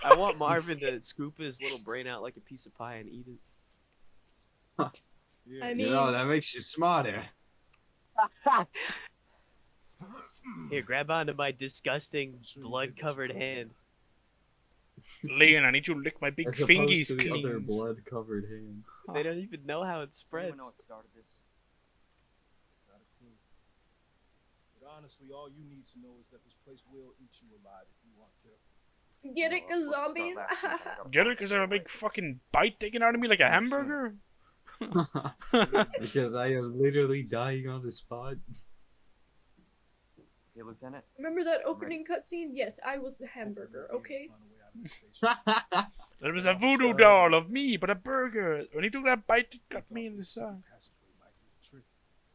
I want Marvin to scoop his little brain out like a piece of pie and eat it. Yeah. I You know, mean, that makes you smarter. Here, grab onto my disgusting blood-covered hand. Leon, I need you to lick my big As opposed fingies to the clean. other blood-covered hand. They don't even know how it I don't spreads. even know what started this. Not a clue. But honestly, all you need to know is that this place will eat you alive if you aren't careful. get it, cause zombies. Get it? Because I have a big fucking bite taken out of me like a hamburger? Because I am literally dying on the spot. Hey, Lieutenant. Remember that opening cutscene? Yes, I was the hamburger. Okay. Find a way out of this station. There was a voodoo doll of me, but a burger. When he took that bite, it got me in the sun. Passageway might be the trick.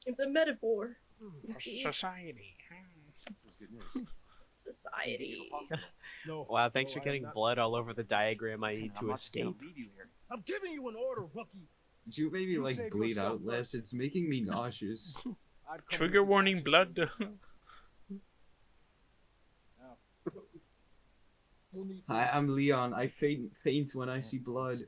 It's a metaphor. You see, Society. This is good news. society. No. Wow, thanks no, for I am getting not- blood all over the diagram I need I'm to not just gonna escape. leave you here. I'm giving you an order, rookie. Did you maybe You like saved bleed yourself out less? It's making me nauseous. I'd come Trigger with you warning, just blood. so you- Now, you'll need Hi, this. I'm Leon. I faint when I see blood.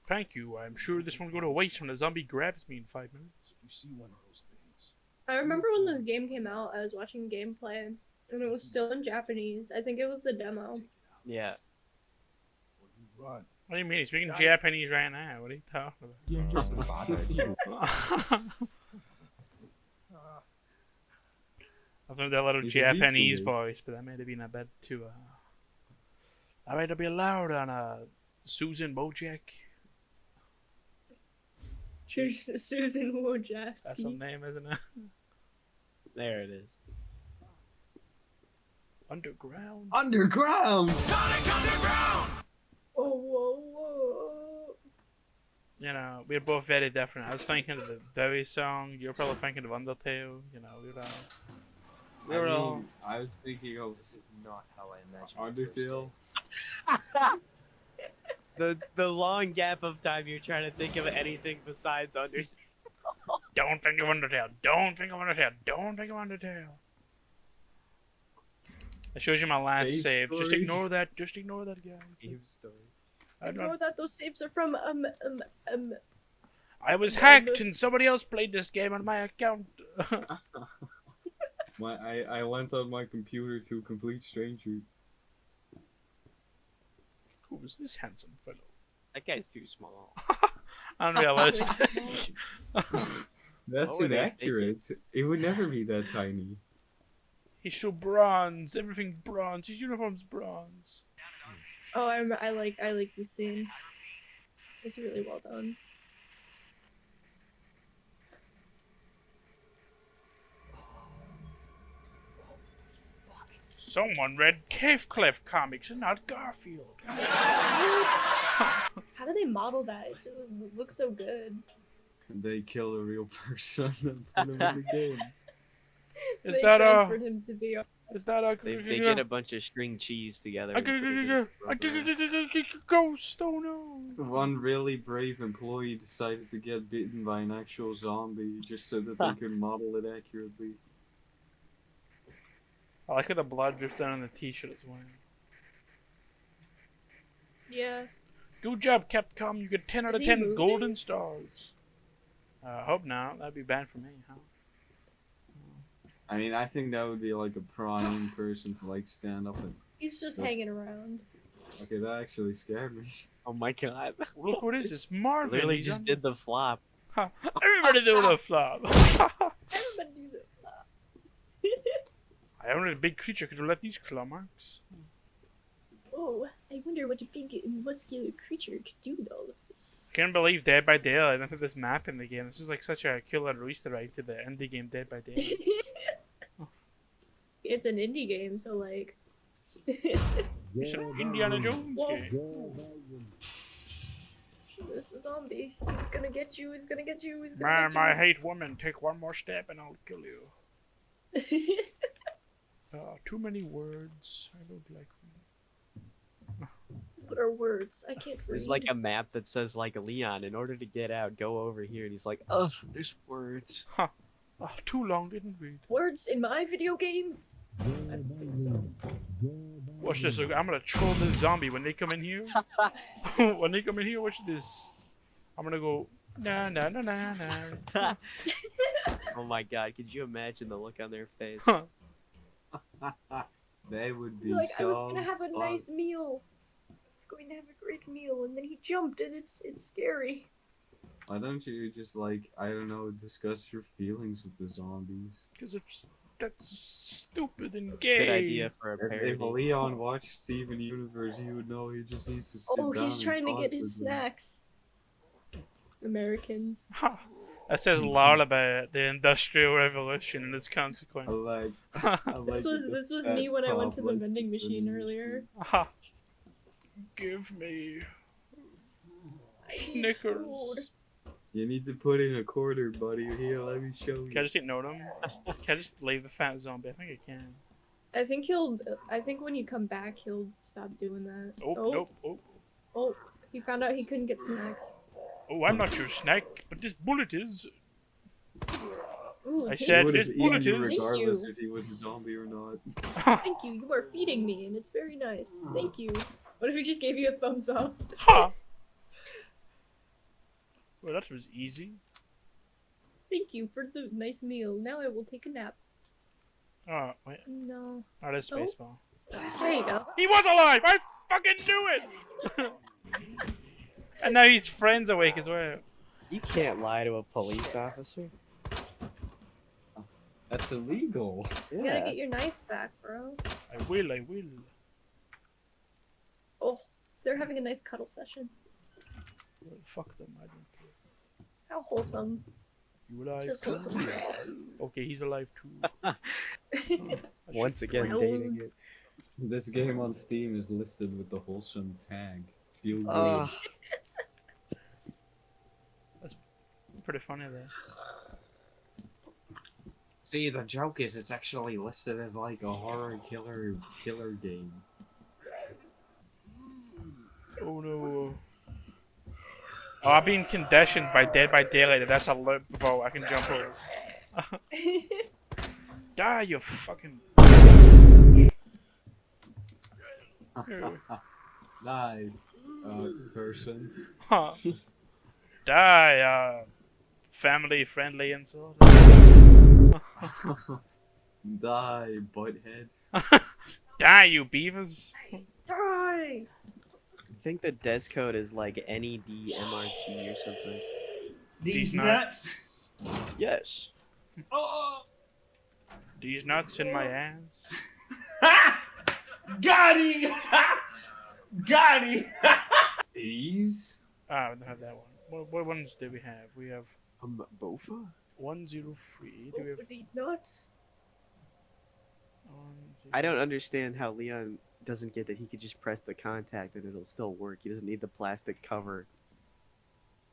Thank you. I'm sure this won't go to waste when the zombie grabs me in 5 minutes. If you see one of those things, I remember when this game came out, I was watching gameplay, and it was still in Japanese. I think it was the demo. take it out. Yeah. Or you run. What do you mean? He's speaking Japanese right now. What are you talking about? I've heard that little He's a Japanese VTuber. voice, but that might have been a bit too. I might be loud on Susan Bojack. Susan Wojcicki. That's her name, isn't it? There it is. Underground. Underground! Whoa, whoa, whoa. You know, we're both very different. I was thinking of the Bowie song. You're probably thinking of Undertale. You know, we're all. I was thinking of This is not how I imagined. Undertale. The long gap of time you're trying to think of anything besides Undertale. Don't think of Undertale. Don't think of Undertale. Don't think of Undertale. That shows you my last Cave save. Just story. ignore that. Just ignore that, guys. Game story. I'm Ignore not- that those saves are from I was hacked and somebody else played this game on my account. I went on my computer to a complete stranger. Who was this handsome fellow? That guy's too small. Unrealistic. That's Oh, it is. inaccurate. It would never be that tiny. He's so bronze. Everything's bronze. His uniform's bronze. Oh, I like this scene. It's really well done. Someone read Cave Cliff comics and not Garfield. How do they model that? It just looks so good. They kill a real person and put him in the game. Is They that transferred him to be. Is that a? They get a bunch of string cheese together. and put it in a rubber. Ghost. Oh no. One really brave employee decided to get bitten by an actual zombie just so that they could model it accurately. I like how the blood drips down on the t-shirt as well. Yeah. Good job, Capcom. You get 10 out of Is he 10 moving? golden stars. I hope not. That'd be bad for me, huh? I mean, I think that would be like a prime person to like stand up and. He's just That's- hanging around. Okay, that actually scared me. Oh my god. Look, what is this? Marvin. Literally he's just on did the this. flop. Everybody do the flop. Everybody do that. I only a big creature could have left these claw marks. Oh, I wonder what a big muscular creature could do with all of this. I can't believe Dead by Daylight. I put this map in the game. This is like such a killer Easter egg to the indie game Dead by Daylight. It's an indie game, so like. It's an Indiana Jones Whoa. game. This is zombie. He's gonna get you. He's gonna get you. He's gonna Ma'am, I hate women. Take one more step and I'll kill you. get you. Too many words. I don't like them. What are words? I can't read. There's like a map that says like Leon, in order to get out, go over here, and he's like, ugh, there's words. Huh. Oh, too long, didn't read. Words in my video game? I don't think so. Watch this. Look, I'm gonna troll this zombie when they come in here. When they come in here, watch this. I'm gonna go. Na na na na na. Oh my god, could you imagine the look on their face? They would be You're like, I was so gonna have a fun. nice meal. I was going to have a great meal, and then he jumped, and it's scary. Why don't you just like, I don't know, discuss your feelings with the zombies? Because that's stupid and gay. Good idea for a If parody. Leon watched Steven Universe, he would know he just needs to sit Oh, down he's and trying to talk get with his them. snacks. Americans. Ha! That says a lot about the Industrial Revolution and its consequences. I like This was me when I went to the vending machine earlier. Ha! Give me I need food. Snickers. You need to put in a quarter, buddy. Here, let me show Can I you. just ignore them? Can I just leave the fat zombie? I think I can. I think when you come back, he'll stop doing that. Oh, nope. Oh, Oh, he found out he couldn't get snacks. oh, I'm not your snack, but this bullet is. Ooh, I tasty. said He would have this eaten bullet you is- regardless Thank if he was a zombie or not. Thank you. You are feeding me, and it's very nice. Thank you. What if he just gave you a thumbs up? Ha! Well, that was easy. Thank you for the nice meal. Now I will take a nap. Oh, wait. No. Oh, that's Oh. baseball. There you go. He was alive! I fucking knew it! And now his friend's awake as well. You can't lie to a police officer. That's illegal. You gotta get your knife back, bro. I will. Oh, they're having a nice cuddle session. Well, fuck them, I don't care. How wholesome. You alive? Just wholesome. Okay, he's alive too. Once again, Well- dating it. This game on Steam is listed with the wholesome tag. Feel good. Ugh. Pretty funny there. See, the joke is it's actually listed as like a horror killer game. Oh no. Oh, I've been conditioned by Dead by Daylight that that's a loop vault I can jump over. Die, you fucking. Die, person. Huh. Die, family friendly and so. Die, butthead. Die, you beavers. Die! I think the des code is like NED MRG or something. These nuts. Yes. Oh! These nuts in my ass. Got him! Got him! Deez? Ah, we don't have that one. What ones do we have? We have Bofa? 103. Go Do we have for these nuts. 1, I don't understand how Leon doesn't get that he could just press the contact and it'll still work. He doesn't need the plastic cover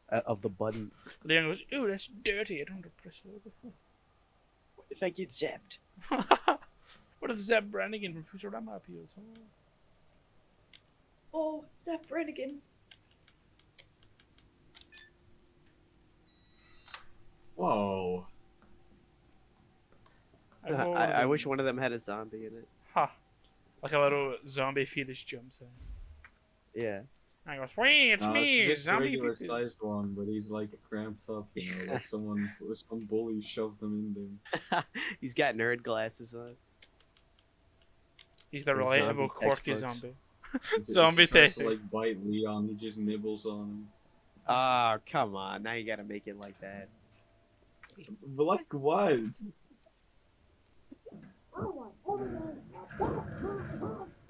of the button. Leon goes, "Ooh, that's dirty. I don't want to press that." What if I get zapped? What if Zeb Brannigan from Futurama appears? Huh? Oh, Zap Brannigan. Whoa. I wish one of them had a zombie in it. Ha! Like a little zombie fetus jumps in. Yeah. And he goes, "Wait, it's No, me, it's just a zombie regular fetus." sized one, but he's like cramped up, you know, like some bully shoved them in there. He's got nerd glasses on. He's the The relatable, zombie quirky textbooks. zombie. If he Zombie tries to tactic. like bite Leon, he just nibbles on him. Oh, come on. Now you gotta make it like that. But like what?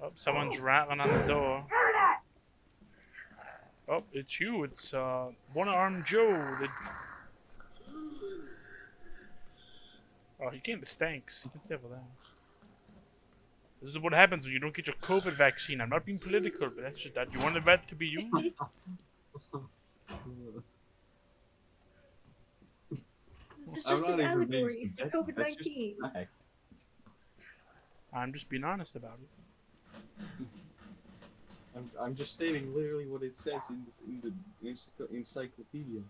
Oh, someone's rattling on the door. Oh, it's you. It's One-Armed Joe. Oh, he came to stinks. He can stay over there. This is what happens when you don't get your COVID vaccine. I'm not being political, but that's just that. You wanted that to be you? This is I'm just not an even being allegory for subjective, that's just COVID-19. fact. I'm just being honest about it. I'm just stating literally what it says in the encyclopedia.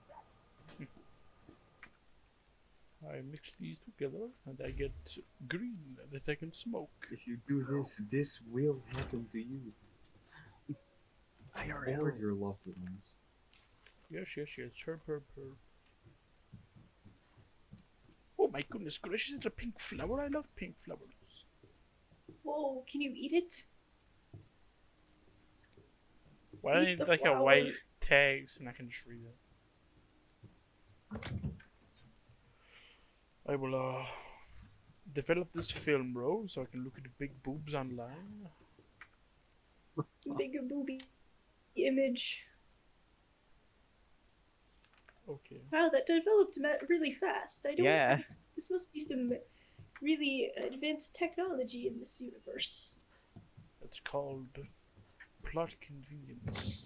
I mix these together and I get green that I can smoke. If you do this, this will happen to you or IRL. your loved ones. Yes, herb. Oh my goodness gracious, it's a pink flower. I love pink flowers. Whoa, can you eat it? Why do I Eat need the like a flower. white tag so I can just read it? I will develop this film roll so I can look at the big boobs online. Bigger booby image. Okay. Wow, that developed really fast. I don't. Yeah. This must be some really advanced technology in this universe. It's called plot convenience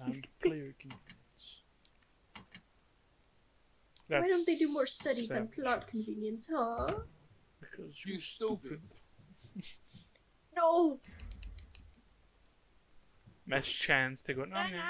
and player convenience. Why don't they do more That's studies on plot savage. convenience, huh? Because You stupid. No! Best chance to go, no, no,